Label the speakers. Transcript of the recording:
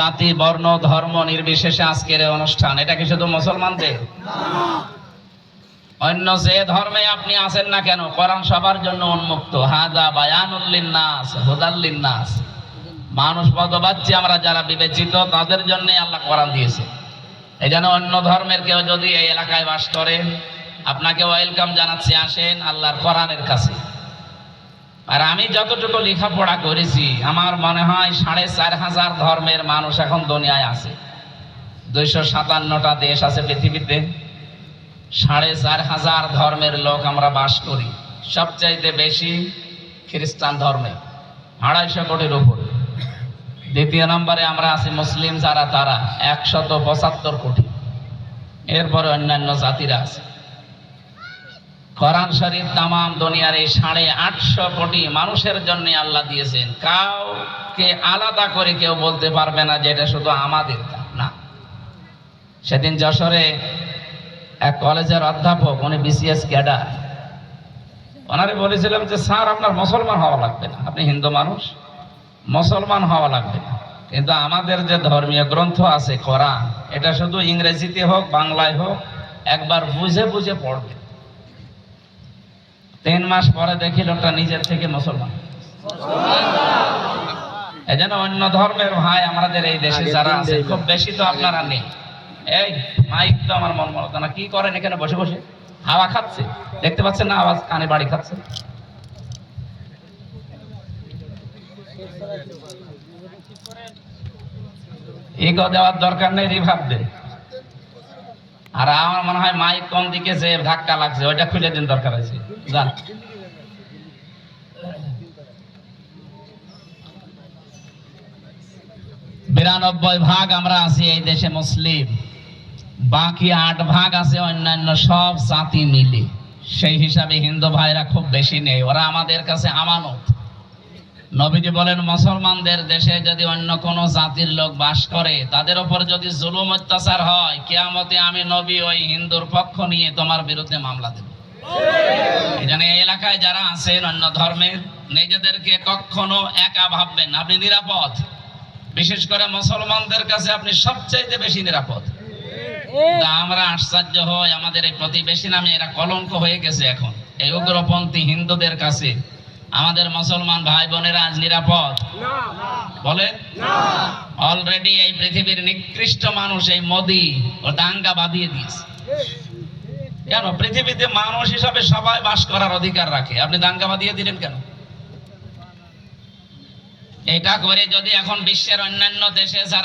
Speaker 1: জাতি বর্ণ ধর্ম নির্বিশেষে আজকের এই অনুষ্ঠান, এটা কি শুধু মুসলমানদের? অন্য যে ধর্মে আপনি আছেন না কেন, কোরআন সবার জন্য উন্মুক্ত। হাদা বায়ানুল লিন্নাস হুদাল লিন্নাস। মানুষ পদবাচ্য আমরা যারা বিবেচিত তাদের জন্য আল্লাহ কোরআন দিয়েছে। এই জন্য অন্য ধর্মের কেউ যদি এই এলাকায় বাস করে, আপনাকে ওয়েলকাম জানাচ্ছি, আসেন আল্লাহর কোরআনের কাছে। আর আমি যতটুকু লেখাপড়া করেছি, আমার মনে হয় ৪৫০০ ধর্মের মানুষ এখন দুনিয়ায় আছে। ২৫৭টা দেশ আছে পৃথিবীতে, ৪৫০০০ ধর্মের লোক আমরা বাস করি। সবচাইতে বেশি খ্রিস্টান ধর্মে, ২৫০ কোটির উপরে। দ্বিতীয় নম্বরে আমরা আছি মুসলিম যারা, তারা ১৭৫ কোটি। এরপরে অন্যান্য জাতিরা আছে। কোরআন শরীফ তামাম দুনিয়ার এই ৮৫০ কোটি মানুষের জন্য আল্লাহ দিয়েছেন। কাউকে আলাদা করে কেউ বলতে পারবে না যে এটা শুধু আমাদের না। সেদিন যশোরে এক কলেজের অধ্যাপক, উনি বিসিএস ক্যাডার, ওনারে বলেছিলাম যে স্যার আপনার মুসলমান হওয়া লাগবে না, আপনি হিন্দু মানুষ, মুসলমান হওয়া লাগবে না, কিন্তু আমাদের যে ধর্মীয় গ্রন্থ আছে কোরআন, এটা শুধু ইংরেজিতে হোক বাংলায় হোক একবার বুঝে বুঝে পড়বে। ৩ মাস পরে দেখি লোকটা নিজের থেকে মুসলমান। এই জন্য অন্য ধর্মের ভাই আমাদের এই দেশে যারা আছে, খুব বেশি তো আপনারা নেই। এই মাইক তো আমার মন মতো না, কি করেন এখানে বসে বসে? হাওয়া খাচ্ছে, দেখতে পাচ্ছেন না? আওয়াজ কানে বাড়ি খাচ্ছে। ইগো দেওয়ার দরকার নেই, রিভাব দেন। আর আমার মনে হয় মাইক কোন দিকে যে ধাক্কা লাগছে, ওইটা খুলে দিন, দরকার আছে। যান। বিরানব্বই ভাগ আমরা আছি এই দেশে মুসলিম, বাকি ৮ ভাগ আছে অন্যান্য সব জাতি মিলে। সেই হিসাবে হিন্দু ভাইরা খুব বেশি নেই, ওরা আমাদের কাছে আমানত। নবীজি বলেন, মুসলমানদের দেশে যদি অন্য কোন জাতির লোক বাস করে, তাদের উপর যদি জুলুম অত্যাচার হয়, কিয়ামতে আমি নবী ওই হিন্দুর পক্ষ নিয়ে তোমার বিরুদ্ধে মামলা দেব। এই জন্য এই এলাকায় যারা আছেন অন্য ধর্মের, নিজেদেরকে কখনো একা ভাববেন, আপনি নিরাপদ। বিশেষ করে মুসলমানদের কাছে আপনি সবচেয়ে বেশি নিরাপদ। আমরা আশ্চর্য হই, আমাদের এই প্রতিবেশী নামে এরা কলঙ্ক হয়ে গেছে এখন। এই উগ্রপন্থী হিন্দুদের কাছে আমাদের মুসলমান ভাই বোনেরা আজ নিরাপদ? বলেন। অলরেডি এই পৃথিবীর নিকৃষ্ট মানুষ এই মোদি ও দাঙ্গা বাঁধিয়ে দিয়েছে। কেন? পৃথিবীতে মানুষ হিসাবে সবাই বাস করার অধিকার রাখে, আপনি দাঙ্গা বাঁধিয়ে দিলেন কেন? এটা করে যদি এখন বিশ্বের অন্যান্য দেশে যারা